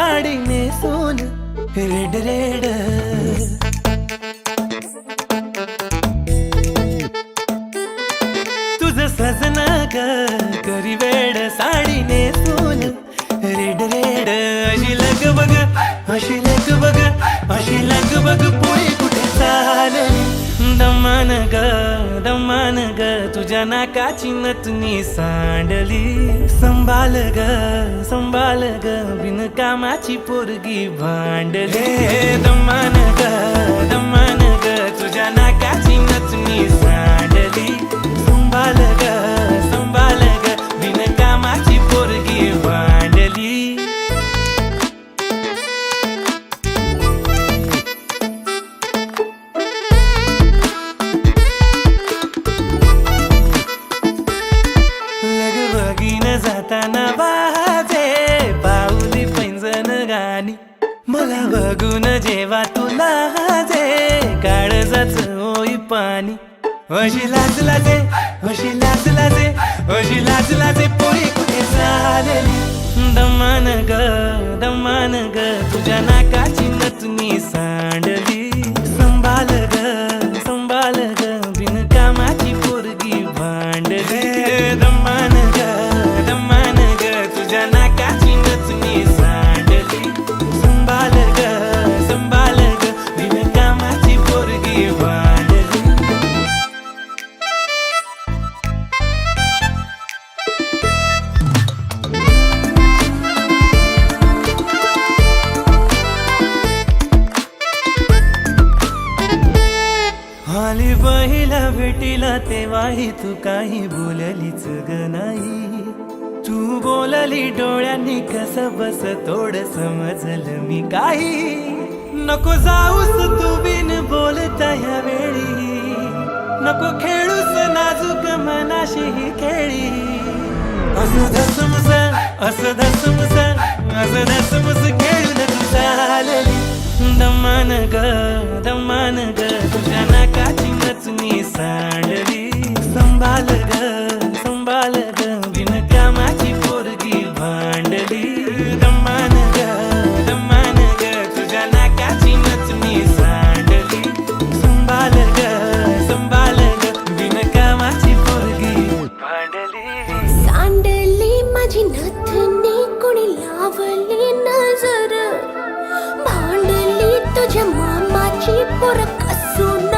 साडी नेसून red red तुझं सजना ग करी वेड साडी नेसून रेड रेड अशी लग बग अशी लग बग अशी लग बग पुढे कुठे चालली दमान ग तुझ्या नाकाची नथनी सांडली संभाल ग बिनकामाची पोरगी भांडले दमान ग तुझ्या नाकाची नथनी सांडली संभाल ग बिनकामाची पोरगी भांडली जाताना वाजे पाऊली पैंजण गाणी मला बघून जेव्हा तुला जे काळजाच होई पाणी अशी लाज लाजे अशी लाज लाजे अशी लाज लाजे पोरी कुठे चालली दमान ग तुझ्या नाकाची नथनी सांडली संभाल ग बिनकामाची पोरगी भांडली दमान ग तुझ्या नाकाची नथनी सांडली संभाल ग बिनकामाची पोरगी भांडली आली पहिला भेटीला तेव्हाही तू काही बोललीच ग नाही तू बोलली डोळ्यांनी कसं बस थोड समजलं मी काही नको जाऊस तू बिन बोलता ह्या वेळी नको खेळूस नाजूक मनाशी ही खेळी असं धसमस खेळून तू चालली दमान ग तुझ्या नाकाची नथनी सांडली संभाल ग बिनकामाची पोरगी भांडली दमान ग तुझ्या नाकाची नथनी सांडली संभाल ग बिनकामाची पोरगी भांडली सांडली माझी नथनी कोणी लावली नजर भांडली तुझ्या मामाची पोर कसून